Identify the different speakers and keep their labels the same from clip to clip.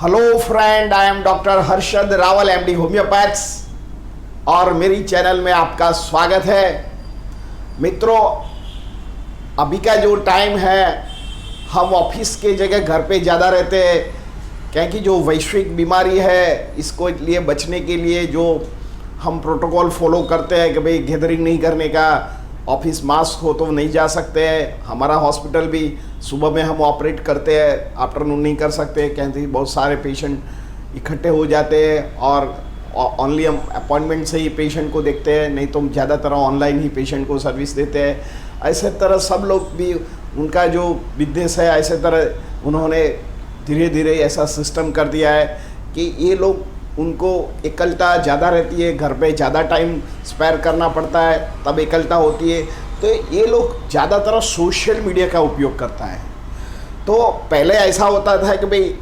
Speaker 1: Hello friend, I am doctor Harshad Rawal, MD homeopaths, और मेरी channel में आपका स्वागत है। मित्रों, अभी का जो टाइम है, हम ऑफिस के जगह घर पे ज़्यादा रहते हैं, क्योंकि जो वैश्विक बीमारी है इसको लिए बचने के लिए जो हम प्रोटोकॉल फॉलो करते हैं कि भाई गैदरिंग नहीं करने का, ऑफिस मास्क हो तो नहीं जा सकते हैं। हमारा हॉस्पिटल भी सुबह में हम ऑपरेट करते हैं, आफ्टरनून नहीं कर सकते क्योंकि बहुत सारे पेशेंट इकट्ठे हो जाते हैं और ओनली हम अपॉइंटमेंट से ही पेशेंट को देखते हैं, नहीं तो ज़्यादातर ऑनलाइन ही पेशेंट को सर्विस देते हैं। ऐसे तरह सब लोग भी उनका जो बिजनेस है, ऐसे तरह उन्होंने धीरे धीरे ऐसा सिस्टम कर दिया है कि ये लोग उनको एकलता ज़्यादा रहती है, घर पे ज़्यादा टाइम स्पेयर करना पड़ता है, तब एकलता होती है। तो ये लोग ज़्यादातर सोशल मीडिया का उपयोग करता है। तो पहले ऐसा होता था कि भाई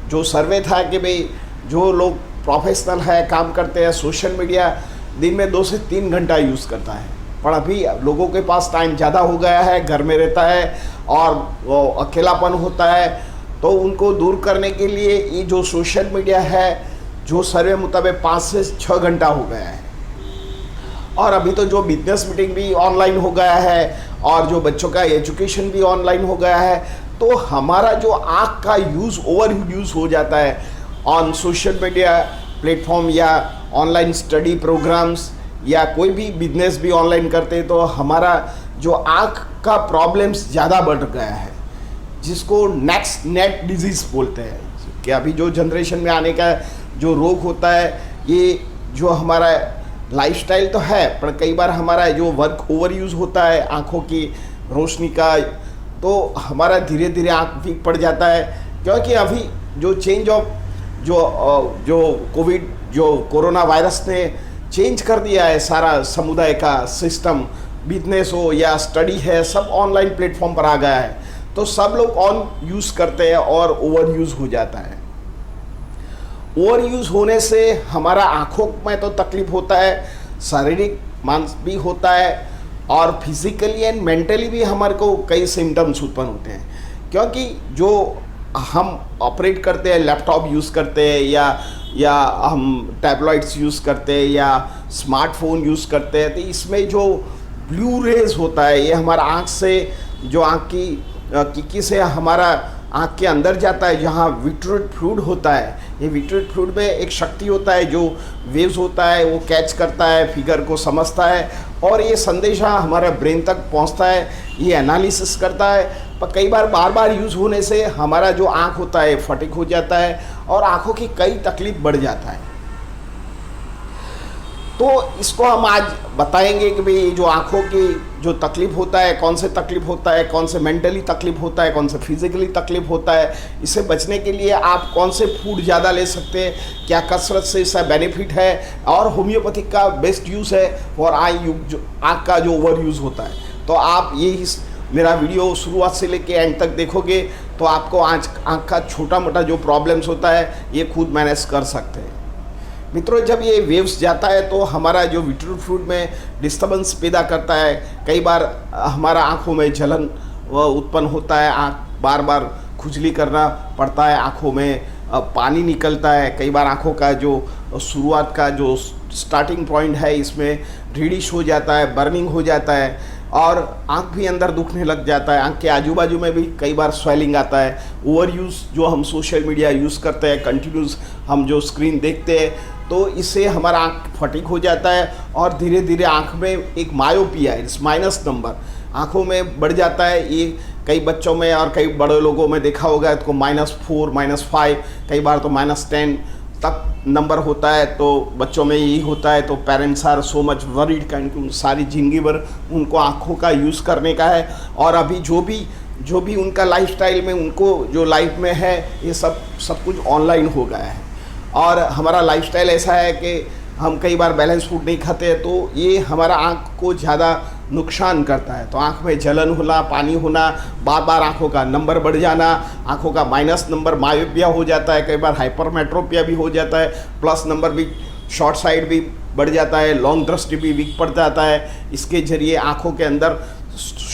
Speaker 1: जो सर्वे था कि भाई जो लोग प्रोफेशनल है, काम करते हैं, सोशल मीडिया दिन में 2 से 3 घंटा यूज़ करता है। पर अभी लोगों के पास टाइम ज़्यादा हो गया है, घर में रहता है और वो अकेलापन होता है, तो उनको दूर करने के लिए ये जो सोशल मीडिया है, जो सर्वे मुताबिक 5 से 6 घंटा हो गया है। और अभी तो जो बिजनेस मीटिंग भी ऑनलाइन हो गया है और जो बच्चों का एजुकेशन भी ऑनलाइन हो गया है, तो हमारा जो आँख का यूज़ ओवर यूज़ हो जाता है ऑन सोशल मीडिया प्लेटफॉर्म या ऑनलाइन स्टडी प्रोग्राम्स या कोई भी बिजनेस भी ऑनलाइन करते हैं, तो हमारा जो आँख का प्रॉब्लम्स ज़्यादा बढ़ गया है, जिसको नेट डिजीज़ बोलते हैं। कि अभी जो जनरेशन में आने का जो रोग होता है, ये जो हमारा लाइफस्टाइल तो है, पर कई बार हमारा जो वर्क ओवर यूज़ होता है आँखों की रोशनी का, तो हमारा धीरे धीरे आँख वीक पड़ जाता है। क्योंकि अभी जो चेंज ऑफ जो कोविड जो कोरोना वायरस ने चेंज कर दिया है सारा समुदाय का सिस्टम, बिजनेस हो या स्टडी है, सब ऑनलाइन प्लेटफॉर्म पर आ गया है, तो सब लोग ऑन यूज़ करते हैं और ओवर यूज़ हो जाता है। ओवर यूज़ होने से हमारा आँखों में तो तकलीफ होता है, शारीरिक मांस भी होता है और फिजिकली एंड मेंटली भी हमारे को कई सिम्टम्स उत्पन्न होते हैं। क्योंकि जो हम ऑपरेट करते हैं, लैपटॉप यूज़ करते हैं या हम टैबलेट्स यूज़ करते हैं या स्मार्टफोन यूज़ करते हैं, तो इसमें जो ब्लू रेज होता है, ये हमारा आँख से जो आँख की से हमारा आँख के अंदर जाता है, जहाँ विट्रोइड फ्लूइड होता है। ये विट्रोइड फ्लूइड में एक शक्ति होता है, जो वेव्स होता है वो कैच करता है, फिगर को समझता है और ये संदेशा हमारे ब्रेन तक पहुंचता है, ये एनालिसिस करता है। पर कई बार बार यूज़ होने से हमारा जो आँख होता है फटिग हो जाता है और आँखों की कई तकलीफ बढ़ जाता है। तो इसको हम आज बताएंगे कि भाई जो आँखों की जो तकलीफ होता है, कौन से तकलीफ होता है, कौन से मेंटली तकलीफ होता है, कौन से फिजिकली तकलीफ होता है, इससे बचने के लिए आप कौन से फूड ज़्यादा ले सकते हैं, क्या कसरत से इसका बेनिफिट है और होम्योपैथिक का बेस्ट यूज़ है और आँख का जो ओवर यूज़ होता है। तो आप ये मेरा वीडियो शुरुआत से लेके एंड तक देखोगे तो आपको आँख का छोटा मोटा जो प्रॉब्लम्स होता है ये खुद मैनेज कर सकते हैं। मित्रों, जब ये वेव्स जाता है तो हमारा जो विट्रोइड फ्लूइड में डिस्टर्बेंस पैदा करता है। कई बार हमारा आँखों में जलन उत्पन्न होता है, आँख बार बार खुजली करना पड़ता है, आँखों में पानी निकलता है। कई बार आँखों का जो शुरुआत का जो स्टार्टिंग पॉइंट है, इसमें रेडिश हो जाता है, बर्निंग हो जाता है और आँख भी अंदर दुखने लग जाता है। आँख के आजू बाजू में भी कई बार स्वेलिंग आता है। ओवर यूज़ जो हम सोशल मीडिया यूज़ करते हैं, कंटिन्यूस हम जो स्क्रीन देखते हैं, तो इससे हमारा आँख फटिग हो जाता है और धीरे धीरे आँख में एक मायोपिया है, माइनस नंबर आँखों में बढ़ जाता है। ये कई बच्चों में और कई बड़े लोगों में देखा होगा, इसको -4, -5, कई बार तो -10 तक नंबर होता है। तो बच्चों में यही होता है, तो parents are so much worried, क्योंकि सारी ज़िंदगी भर उनको आँखों का यूज़ करने का है। और अभी जो भी उनका लाइफस्टाइल में उनको जो लाइफ में है, ये सब कुछ ऑनलाइन हो गया है। और हमारा लाइफस्टाइल ऐसा है कि हम कई बार बैलेंस फूड नहीं खाते हैं, तो ये हमारा आँख को ज़्यादा नुकसान करता है। तो आँख में जलन होना, पानी होना, बार बार आँखों का नंबर बढ़ जाना, आँखों का माइनस नंबर मायोपिया हो जाता है, कई बार हाइपरमेट्रोपिया भी हो जाता है, प्लस नंबर भी शॉर्ट साइड भी बढ़ जाता है, लॉन्ग दृष्टि भी वीक पड़ जाता है। इसके जरिए आँखों के अंदर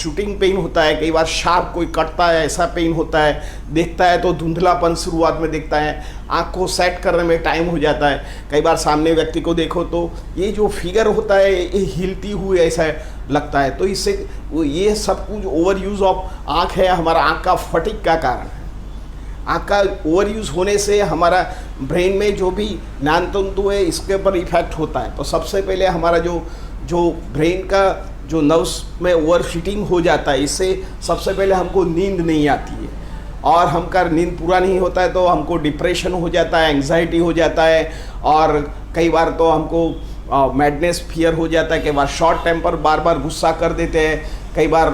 Speaker 1: शूटिंग पेन होता है, कई बार शार्प कोई कटता है ऐसा पेन होता है, देखता है तो धुंधलापन शुरुआत में दिखता है, आँख को सेट करने में टाइम हो जाता है, कई बार सामने व्यक्ति को देखो तो ये जो फिगर होता है ये हिलती हुई ऐसा लगता है। तो इससे ये सब कुछ ओवर यूज़ ऑफ आँख है, हमारा आँख का फटीग का कारण है। आँख का ओवर यूज़ होने से हमारा ब्रेन में जो भी ज्ञान तंतु है इसके ऊपर इफेक्ट होता है। तो सबसे पहले हमारा जो ब्रेन का जो नर्व्स में ओवर हीटिंग हो जाता है, इससे सबसे पहले हमको नींद नहीं आती है, और हमका नींद पूरा नहीं होता है तो हमको डिप्रेशन हो जाता है, एंग्जाइटी हो जाता है, और कई बार तो हमको मैडनेस फियर हो जाता है, कई बार शॉर्ट टेम्पर बार बार गुस्सा कर देते हैं, कई बार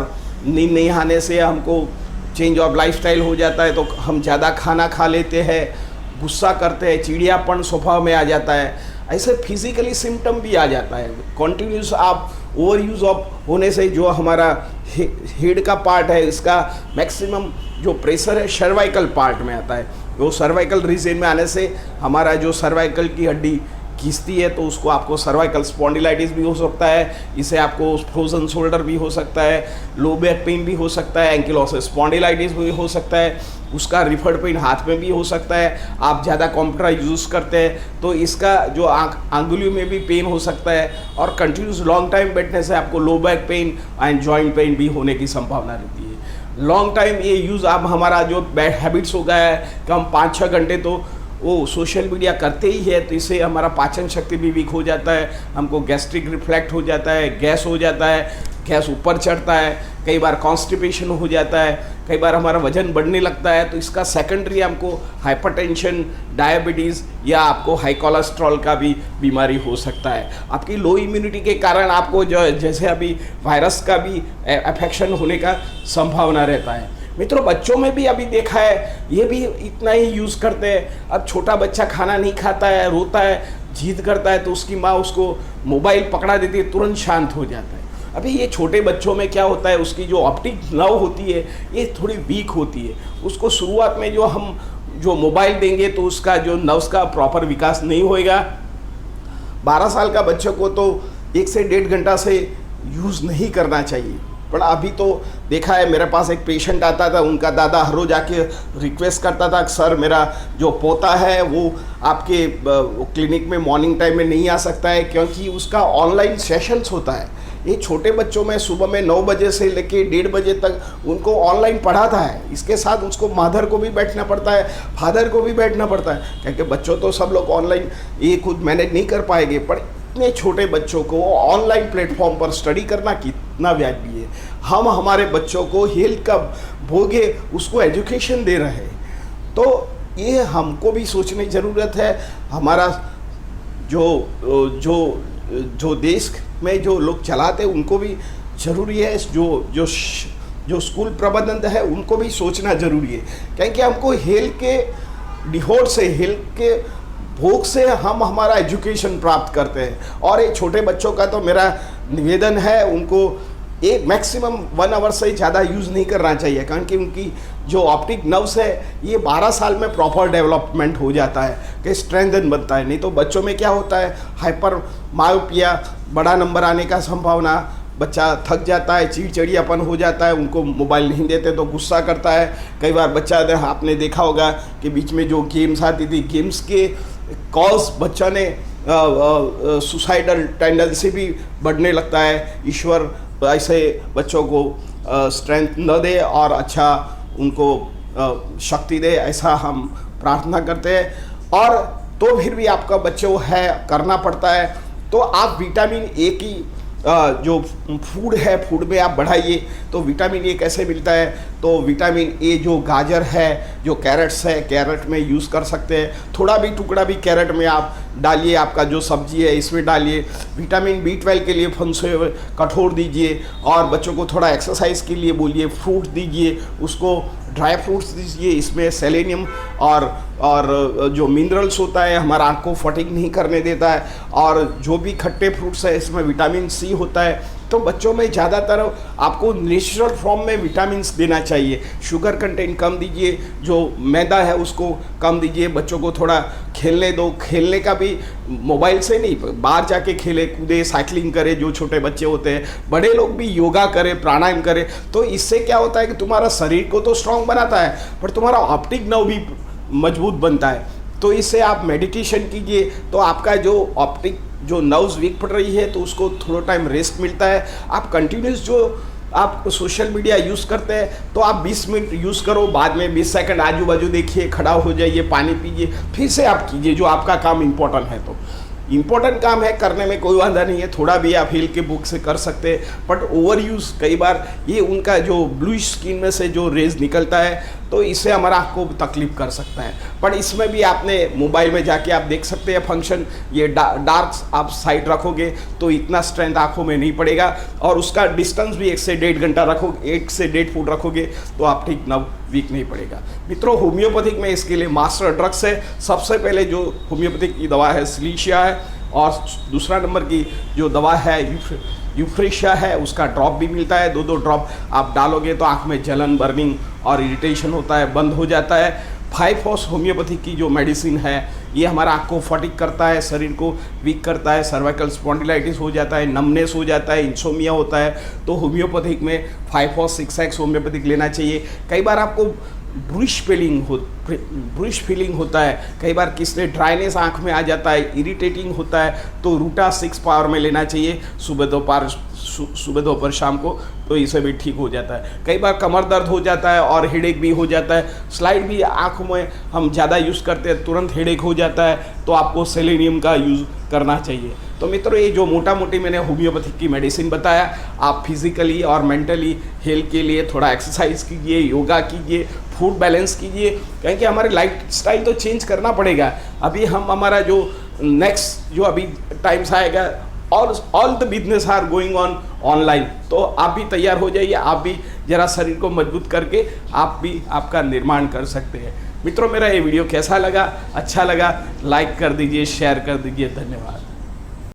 Speaker 1: नींद नहीं आने से हमको चेंज ऑफ लाइफस्टाइल हो जाता है तो हम ज़्यादा खाना खा लेते हैं, गुस्सा करते हैं, चिड़ियापन स्वभाव में आ जाता है, ऐसे फिजिकली सिम्टम भी आ जाता है। कॉन्टिन्यूस आप ओवर यूज़ ऑफ होने से जो हमारा हेड का पार्ट है इसका मैक्सिमम जो प्रेशर है सर्वाइकल पार्ट में आता है, वो सर्वाइकल रीजन में आने से हमारा जो सर्वाइकल की हड्डी खींचती है तो उसको आपको सर्वाइकल स्पॉन्डिलाइटिस भी हो सकता है, इससे आपको फ्रोजन शोल्डर भी हो सकता है, लो बैक पेन भी हो सकता है, एंकिलोसिस स्पॉन्डिलाइटिस भी हो सकता है, उसका रिफर्ड पेन हाथ में भी हो सकता है। आप ज़्यादा कंप्यूटर यूज़ करते हैं तो इसका जो आंगुलियों में भी पेन हो सकता है, और कंटिन्यूस लॉन्ग टाइम बैठने से आपको low back pain and joint pain भी होने की संभावना रहती है। लॉन्ग टाइम ये यूज़ आप हमारा जो बैड हैबिट्स हो गया है कि हम 5-6 घंटे तो वो सोशल मीडिया करते ही है, तो इससे हमारा पाचन शक्ति भी वीक हो जाता है, हमको गैस्ट्रिक रिफ्लेक्ट हो जाता है, गैस हो जाता है, गैस ऊपर चढ़ता है, कई बार कॉन्स्टिपेशन हो जाता है, कई बार हमारा वजन बढ़ने लगता है। तो इसका सेकेंडरी हमको हाइपरटेंशन, डायबिटीज़ या आपको हाई कोलेस्ट्रॉल का भी बीमारी हो सकता है। आपकी लो इम्यूनिटी के कारण आपको जो जैसे अभी वायरस का भी अफेक्शन होने का संभावना रहता है। मित्रों, बच्चों में भी अभी देखा है ये भी इतना ही यूज़ करते हैं। अब छोटा बच्चा खाना नहीं खाता है, रोता है, जिद करता है तो उसकी माँ उसको मोबाइल पकड़ा देती है, तुरंत शांत हो जाता है। अभी ये छोटे बच्चों में क्या होता है, उसकी जो ऑप्टिक नर्व होती है ये थोड़ी वीक होती है। उसको शुरुआत में जो मोबाइल देंगे तो उसका जो नर्व्स का प्रॉपर विकास नहीं होएगा। 12 साल का बच्चे को तो 1 से 1.5 घंटा से यूज़ नहीं करना चाहिए। पर अभी तो देखा है, मेरे पास एक पेशेंट आता था, उनका दादा हर रोज़ आके रिक्वेस्ट करता था सर मेरा जो पोता है वो आपके क्लिनिक में मॉर्निंग टाइम में नहीं आ सकता है क्योंकि उसका ऑनलाइन सेशंस होता है। ये छोटे बच्चों में सुबह में 9 बजे से लेके 1:30 बजे तक उनको ऑनलाइन पढ़ाता है। इसके साथ उसको मदर को भी बैठना पड़ता है, फादर को भी बैठना पड़ता है, क्योंकि बच्चों तो सब लोग ऑनलाइन ये खुद मैनेज नहीं कर पाएंगे। पर इतने छोटे बच्चों को ऑनलाइन प्लेटफॉर्म पर स्टडी करना कितना वाजिब है। हम हमारे बच्चों को हेल्थ का भोगे उसको एजुकेशन दे रहे हैं, तो ये हमको भी सोचने की ज़रूरत है। हमारा जो देश में जो लोग चलाते हैं उनको भी ज़रूरी है, जो स्कूल प्रबंधन है उनको भी सोचना ज़रूरी है, क्योंकि हमको हेल्थ के डिहोड से, हेल्थ के भोग से हम हमारा एजुकेशन प्राप्त करते हैं। और ये छोटे बच्चों का तो मेरा निवेदन है उनको एक मैक्सिमम 1 आवर से ज़्यादा यूज़ नहीं करना चाहिए, कारण कि उनकी जो ऑप्टिक नर्व्स है ये 12 साल में प्रॉपर डेवलपमेंट हो जाता है कि स्ट्रेंथन बनता है। नहीं तो बच्चों में क्या होता है, हाइपर मायोपिया, बड़ा नंबर आने का संभावना, बच्चा थक जाता है, चिड़चिड़ियापन हो जाता है, उनको मोबाइल नहीं देते तो गुस्सा करता है। कई बार बच्चा, आपने देखा होगा कि बीच में जो गेम्स आती थी, गेम्स के कॉज बच्चा ने सुसाइडल टेंडेंसी भी बढ़ने लगता है। ईश्वर ऐसे बच्चों को स्ट्रेंथ न दे और अच्छा उनको शक्ति दे, ऐसा हम प्रार्थना करते हैं। और तो फिर भी आपका बच्चों है करना पड़ता है, तो आप विटामिन ए की जो फूड है, फूड में आप बढ़ाइए। तो विटामिन ए कैसे मिलता है, तो विटामिन ए जो गाजर है, जो कैरेट्स है, कैरेट में यूज़ कर सकते हैं। थोड़ा भी टुकड़ा भी कैरेट में आप डालिए, आपका जो सब्जी है इसमें डालिए। विटामिन B12 के लिए फंसे हुए कठोर दीजिए, और बच्चों को थोड़ा एक्सरसाइज के लिए बोलिए, फ्रूट दीजिए, उसको ड्राई फ्रूट्स दीजिए, इसमें सेलेनियम और जो मिनरल्स होता है हमारा आँख को फटीग नहीं करने देता है। और जो भी खट्टे फ्रूट्स है इसमें विटामिन C होता है, तो बच्चों में ज़्यादातर आपको नेचुरल फॉर्म में विटामिन्स देना चाहिए। शुगर कंटेंट कम दीजिए, जो मैदा है उसको कम दीजिए, बच्चों को थोड़ा खेलने दो। खेलने का भी मोबाइल से नहीं, बाहर जाके खेले कूदे, साइकिलिंग करे, जो छोटे बच्चे होते हैं, बड़े लोग भी योगा करें, प्राणायाम करें। तो इससे क्या होता है कि तुम्हारा शरीर को तो स्ट्रांग बनाता है, पर तुम्हारा ऑप्टिक नर्व भी मजबूत बनता है। तो इससे आप मेडिटेशन कीजिए, तो आपका जो ऑप्टिक जो नर्व्स वीक पड़ रही है तो उसको थोड़ा टाइम रेस्ट मिलता है। आप कंटिन्यूस जो आप सोशल मीडिया यूज़ करते हैं तो आप 20 मिनट यूज़ करो, बाद में 20 सेकंड आजू बाजू देखिए, खड़ा हो जाइए, पानी पीजिए, फिर से आप कीजिए जो आपका काम इम्पोर्टेंट है। तो इम्पोर्टेंट काम है, करने में कोई वादा नहीं है, थोड़ा भी आप हिल के बुक से कर सकते हैं, बट ओवर यूज़ कई बार ये उनका जो ब्लूइश स्किन में से जो रेज निकलता है तो इससे हमारा आँख को तकलीफ कर सकता है। पर इसमें भी आपने मोबाइल में जाके आप देख सकते हैं फंक्शन, ये डार्क आप साइड रखोगे तो इतना स्ट्रेंथ आँखों में नहीं पड़ेगा, और उसका डिस्टेंस भी 1 से 1.5 घंटा रखोगे, 1 से 1.5 फुट रखोगे तो आप ठीक नर्व वीक नहीं पड़ेगा। मित्रों, होम्योपैथिक में इसके लिए मास्टर ड्रग्स है। सबसे पहले जो होम्योपैथिक की दवा है सिलीशिया है, और दूसरा नंबर की जो दवा है यूफ्रेशिया है, उसका ड्रॉप भी मिलता है। 2-2 ड्रॉप आप डालोगे तो आँख में जलन, बर्निंग और इरिटेशन होता है, बंद हो जाता है। 5-HOS होम्योपैथिक की जो मेडिसिन है ये हमारा आँख को फटिक करता है, शरीर को वीक करता है, सर्वाइकल स्पॉन्डिलाइटिस हो जाता है, नमनेस हो जाता है, इंसोमिया होता है। तो होम्योपैथिक में 5-HOS 6X होम्योपैथिक लेना चाहिए। कई बार आपको ब्रुश फीलिंग होता है, कई बार किसने ड्राइनेस आँख में आ जाता है, इरिटेटिंग होता है, तो रूटा 6 पावर में लेना चाहिए सुबह दोपहर शाम को, तो इसे भी ठीक हो जाता है। कई बार कमर दर्द हो जाता है और हेडेक भी हो जाता है, स्लाइड भी आँखों में हम ज़्यादा यूज़ करते हैं, तुरंत हेडेक हो जाता है, तो आपको सेलेनियम का यूज़ करना चाहिए। तो मित्रों, ये जो मोटा मोटी मैंने होम्योपैथिक की मेडिसिन बताया, आप फिजिकली और मेंटली हेल्थ के लिए थोड़ा एक्सरसाइज कीजिए, योगा कीजिए, फूड बैलेंस कीजिए, क्योंकि हमारे लाइफ स्टाइल तो चेंज करना पड़ेगा। अभी हमारा जो नेक्स्ट जो अभी टाइम्स आएगा, all the business are going on online, तो आप भी तैयार हो जाइए, आप भी जरा शरीर को मजबूत करके आप भी आपका निर्माण कर सकते हैं। मित्रों, मेरा ये वीडियो कैसा लगा? अच्छा लगा लाइक कर दीजिए, शेयर कर दीजिए। धन्यवाद।